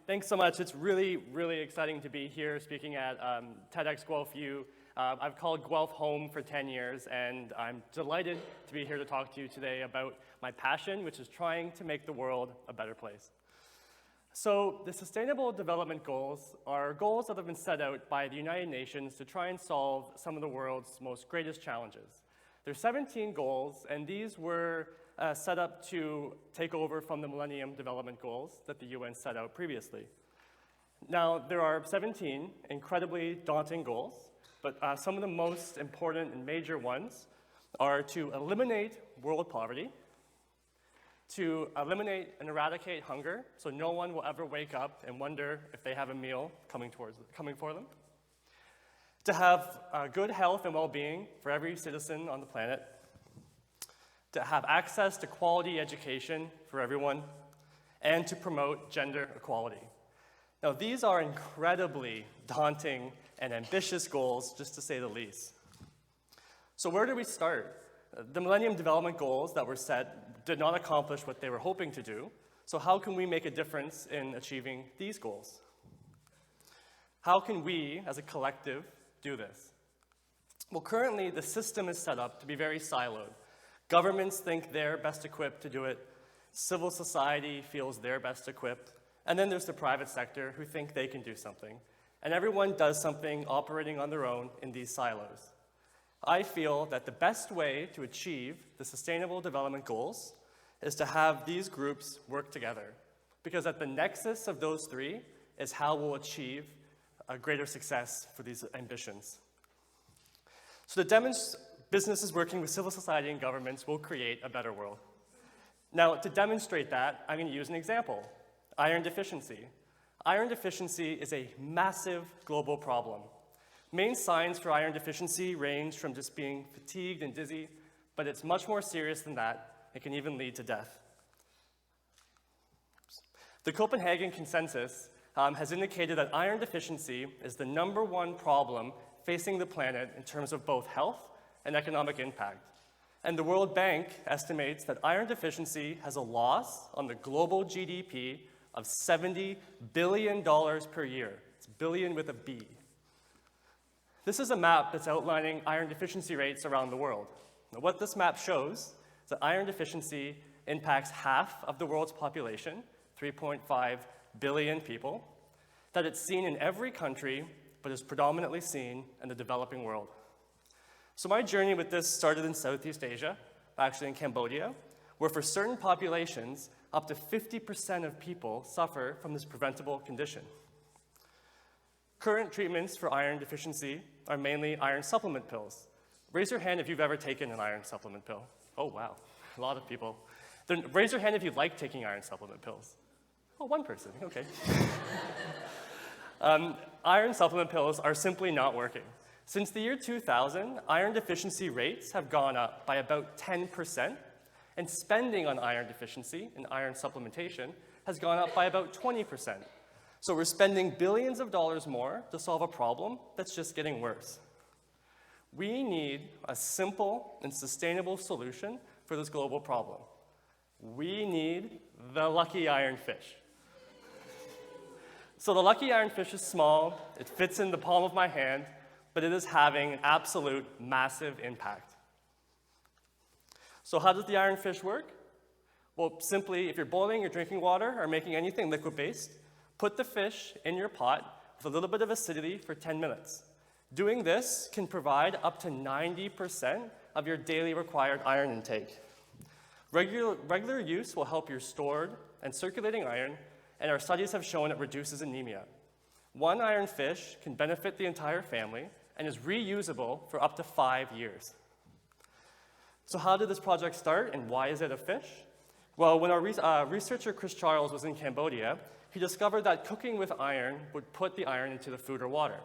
Thanks so much. It's really, really exciting to be here speaking at TEDxGuelphU. I've called Guelph home for 10 years, and I'm delighted to be here to talk to you today about my passion, which is trying to make the world a better place. So the Sustainable Development Goals are goals that have been set out by the United Nations to try and solve some of the world's most greatest challenges. There's 17 goals, and these were set up to take over from the Millennium Development Goals that the UN set out previously. Now, there are 17 incredibly daunting goals, but some of the most important and major ones are to eliminate world poverty, to eliminate and eradicate hunger, so no one will ever wake up and wonder if they have a meal coming for them, to have good health and well-being for every citizen on the planet, to have access to quality education for everyone, and to promote gender equality. Now, these are incredibly daunting and ambitious goals, just to say the least. So where do we start? The Millennium Development Goals that were set did not accomplish what they were hoping to do, so how can we make a difference in achieving these goals? How can we, as a collective, do this? Well, currently, the system is set up to be very siloed. Governments think they're best equipped to do it. Civil society feels they're best equipped. And then there's the private sector who think they can do something. And everyone does something operating on their own in these silos. I feel that the best way to achieve the Sustainable Development Goals is to have these groups work together. Because at the nexus of those three is how we'll achieve a greater success for these ambitions. So businesses working with civil society and governments will create a better world. Now, to demonstrate that, I'm going to use an example, iron deficiency. Iron deficiency is a massive global problem. Main signs for iron deficiency range from just being fatigued and dizzy, but it's much more serious than that. It can even lead to death. The Copenhagen Consensus has indicated that iron deficiency is the #1 problem facing the planet in terms of both health and economic impact. And the World Bank estimates that iron deficiency has a loss on the global GDP of $70 billion per year. It's billion with a B. This is a map that's outlining iron deficiency rates around the world. Now, what this map shows is that iron deficiency impacts half of the world's population, 3.5 billion people, that it's seen in every country, but is predominantly seen in the developing world. So my journey with this started in Southeast Asia, actually in Cambodia, where for certain populations, up to 50% of people suffer from this preventable condition. Current treatments for iron deficiency are mainly iron supplement pills. Raise your hand if you've ever taken an iron supplement pill. Oh, wow, a lot of people. Then raise your hand if you like taking iron supplement pills. Oh, one person, okay. Iron supplement pills are simply not working. Since the year 2000, iron deficiency rates have gone up by about 10%, and spending on iron deficiency and iron supplementation has gone up by about 20%. So we're spending billions of dollars more to solve a problem that's just getting worse. We need a simple and sustainable solution for this global problem. We need the lucky iron fish. So the lucky iron fish is small, it fits in the palm of my hand, but it is having an absolute massive impact. So how does the iron fish work? Well, simply, if you're boiling or drinking water or making anything liquid-based, put the fish in your pot with a little bit of acidity for 10 minutes. Doing this can provide up to 90% of your daily required iron intake. Regular use will help your stored and circulating iron, and our studies have shown it reduces anemia. One iron fish can benefit the entire family and is reusable for up to 5 years. So how did this project start, and why is it a fish? Well, when our researcher Chris Charles was in Cambodia, he discovered that cooking with iron would put the iron into the food or water.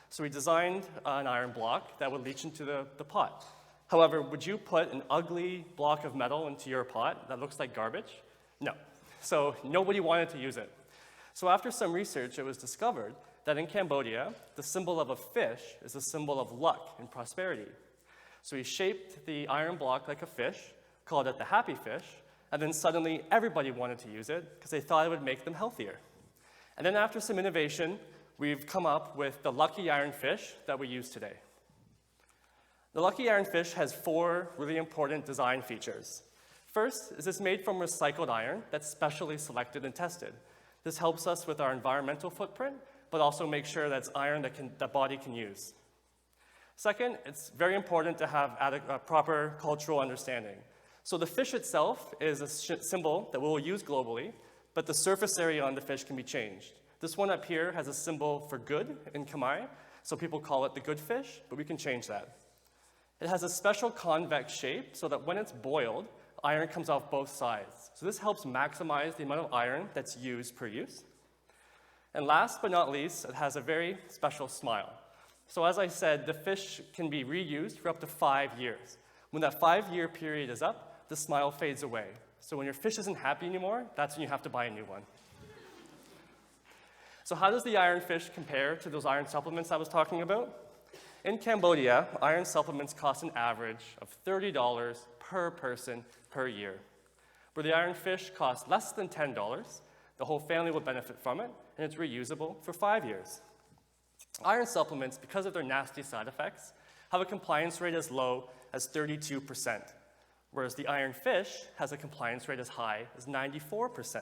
So he designed an iron block that would leach into the pot. However, would you put an ugly block of metal into your pot that looks like garbage? No. So nobody wanted to use it. So after some research, it was discovered that in Cambodia, the symbol of a fish is a symbol of luck and prosperity. So he shaped the iron block like a fish, called it the happy fish, and then suddenly everybody wanted to use it because they thought it would make them healthier. And then after some innovation, we've come up with the Lucky Ironfish that we use today. The Lucky Ironfish has 4 really important design features. First is it's made from recycled iron that's specially selected and tested. This helps us with our environmental footprint, but also make sure that's iron that the body can use. Second, it's very important to have a proper cultural understanding. So the fish itself is a symbol that we'll use globally, but the surface area on the fish can be changed. This one up here has a symbol for good in Khmer, so people call it the good fish, but we can change that. It has a special convex shape so that when it's boiled, iron comes off both sides. So this helps maximize the amount of iron that's used per use. And last but not least, it has a very special smile. So as I said, the fish can be reused for up to 5 years. When that 5-year period is up, the smile fades away. So when your fish isn't happy anymore, that's when you have to buy a new one. So how does the ironfish compare to those iron supplements I was talking about? In Cambodia, iron supplements cost an average of $30 per person per year. Where the ironfish costs less than $10, the whole family will benefit from it, and it's reusable for 5 years. Iron supplements, because of their nasty side effects, have a compliance rate as low as 32%, whereas the iron fish has a compliance rate as high as 94%.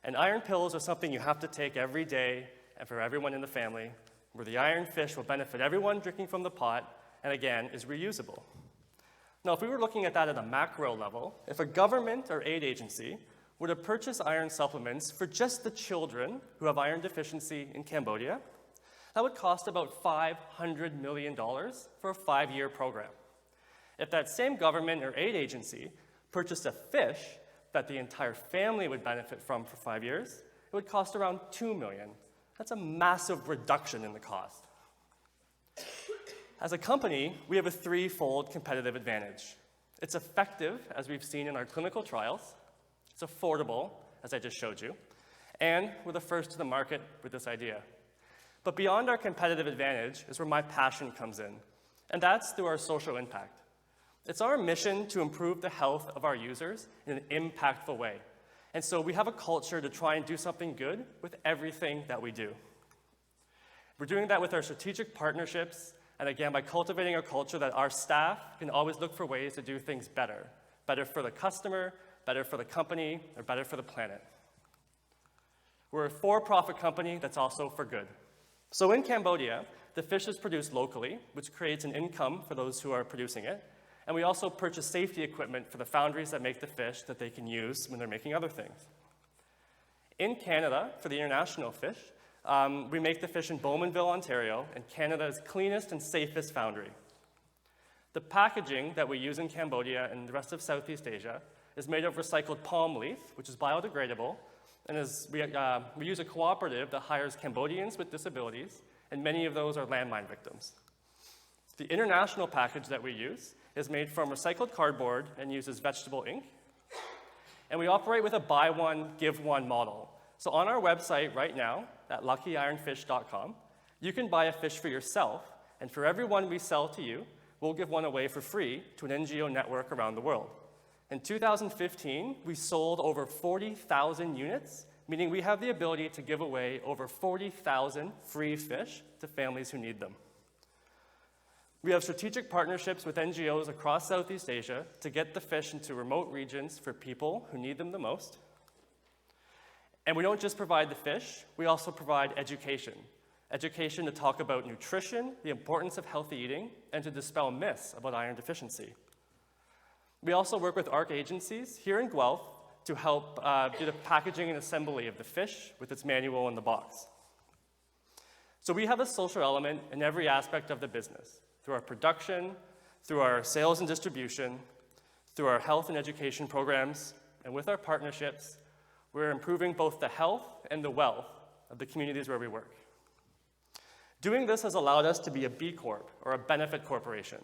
And iron pills are something you have to take every day and for everyone in the family, where the iron fish will benefit everyone drinking from the pot, and again, is reusable. Now, if we were looking at that at a macro level, if a government or aid agency were to purchase iron supplements for just the children who have iron deficiency in Cambodia, that would cost about $500 million for a 5-year program. If that same government or aid agency purchased a fish that the entire family would benefit from for 5 years, it would cost around $2 million. That's a massive reduction in the cost. As a company, we have a 3-fold competitive advantage. It's effective, as we've seen in our clinical trials. It's affordable, as I just showed you. And we're the first to the market with this idea. But beyond our competitive advantage is where my passion comes in, and that's through our social impact. It's our mission to improve the health of our users in an impactful way. And so we have a culture to try and do something good with everything that we do. We're doing that with our strategic partnerships, and again, by cultivating a culture that our staff can always look for ways to do things better. Better for the customer, better for the company, or better for the planet. We're a for-profit company that's also for good. So in Cambodia, the fish is produced locally, which creates an income for those who are producing it. And we also purchase safety equipment for the foundries that make the fish that they can use when they're making other things. In Canada, for the international fish, we make the fish in Bowmanville, Ontario, and Canada's cleanest and safest foundry. The packaging that we use in Cambodia and the rest of Southeast Asia is made of recycled palm leaf, which is biodegradable, and we use a cooperative that hires Cambodians with disabilities, and many of those are landmine victims. The international package that we use is made from recycled cardboard and uses vegetable ink. And we operate with a buy one, give one model. So on our website right now, at luckyironfish.com, you can buy a fish for yourself, and for every one we sell to you, we'll give one away for free to an NGO network around the world. In 2015, we sold over 40,000 units, meaning we have the ability to give away over 40,000 free fish to families who need them. We have strategic partnerships with NGOs across Southeast Asia to get the fish into remote regions for people who need them the most. And we don't just provide the fish, we also provide education. Education to talk about nutrition, the importance of healthy eating, and to dispel myths about iron deficiency. We also work with ARC agencies here in Guelph to help do the packaging and assembly of the fish with its manual in the box. So we have a social element in every aspect of the business, through our production, through our sales and distribution, through our health and education programs, and with our partnerships, we're improving both the health and the wealth of the communities where we work. Doing this has allowed us to be a B Corp, or a benefit corporation.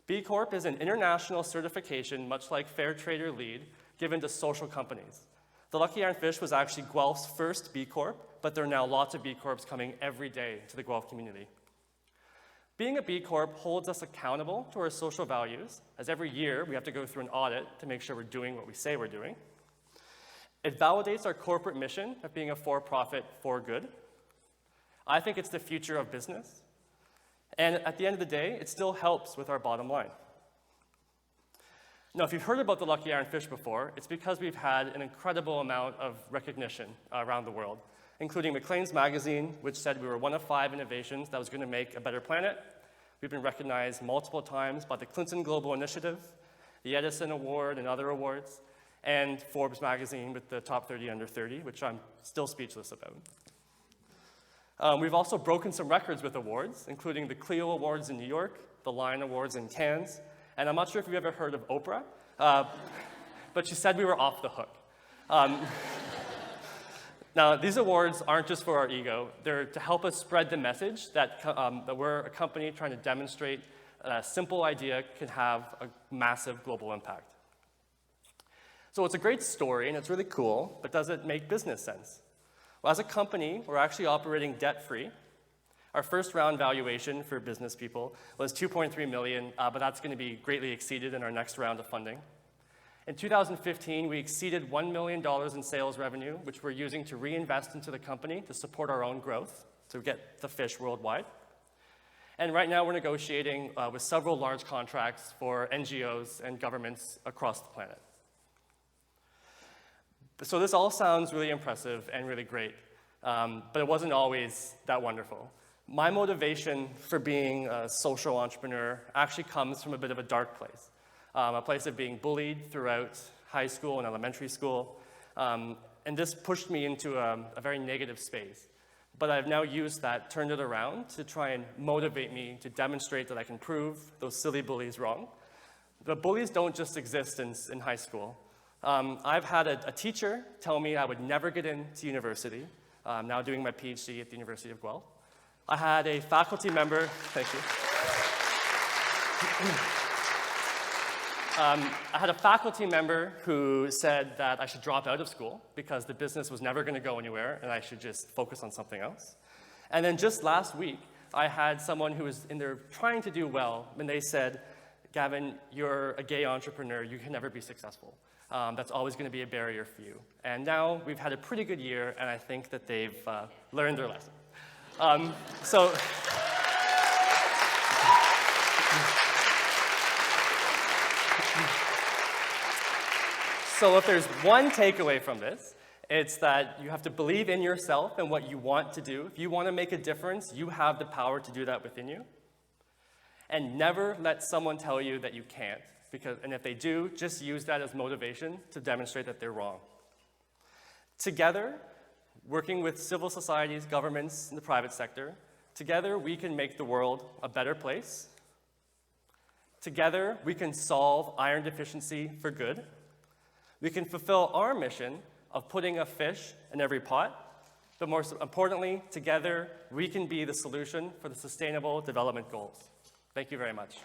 B Corp is an international certification, much like Fair Trade or LEED, given to social companies. The Lucky Ironfish was actually Guelph's first B Corp, but there are now lots of B Corps coming every day to the Guelph community. Being a B Corp holds us accountable to our social values, as every year we have to go through an audit to make sure we're doing what we say we're doing. It validates our corporate mission of being a for-profit, for good. I think it's the future of business. And at the end of the day, it still helps with our bottom line. Now, if you've heard about the Lucky Iron Fish before, it's because we've had an incredible amount of recognition around the world, including Maclean's magazine, which said we were one of 5 innovations that was going to make a better planet. We've been recognized multiple times by the Clinton Global Initiative, the Edison Award, and other awards, and Forbes magazine with the top 30 under 30, which I'm still speechless about. We've also broken some records with awards, including the Clio Awards in New York, the Lion Awards in Cannes, and I'm not sure if you've ever heard of Oprah, but she said we were off the hook. Now, these awards aren't just for our ego. They're to help us spread the message that we're a company trying to demonstrate that a simple idea can have a massive global impact. So it's a great story, and it's really cool, but does it make business sense? Well, as a company, we're actually operating debt-free. Our first round valuation for business people was $2.3 million, but that's going to be greatly exceeded in our next round of funding. In 2015, we exceeded $1 million in sales revenue, which we're using to reinvest into the company to support our own growth, to get the fish worldwide. And right now, we're negotiating with several large contracts for NGOs and governments across the planet. So this all sounds really impressive and really great, but it wasn't always that wonderful. My motivation for being a social entrepreneur actually comes from a bit of a dark place, a place of being bullied throughout high school and elementary school, and this pushed me into a very negative space. But I've now used that, turned it around to try and motivate me to demonstrate that I can prove those silly bullies wrong. The bullies don't just exist in high school. I've had a teacher tell me I would never get into university. I'm now doing my PhD at the University of Guelph. I had a faculty member, thank you. I had a faculty member who said that I should drop out of school because the business was never going to go anywhere and I should just focus on something else. And then just last week, I had someone who was in there trying to do well, and they said, Gavin, you're a gay entrepreneur, you can never be successful. That's always going to be a barrier for you. And now we've had a pretty good year, and I think that they've learned their lesson. So if there's one takeaway from this, it's that you have to believe in yourself and what you want to do. If you want to make a difference, you have the power to do that within you. And never let someone tell you that you can't. And if they do, just use that as motivation to demonstrate that they're wrong. Together, working with civil societies, governments, and the private sector, together we can make the world a better place. Together, we can solve iron deficiency for good. We can fulfill our mission of putting a fish in every pot. But more importantly, together, we can be the solution for the Sustainable Development Goals. Thank you very much.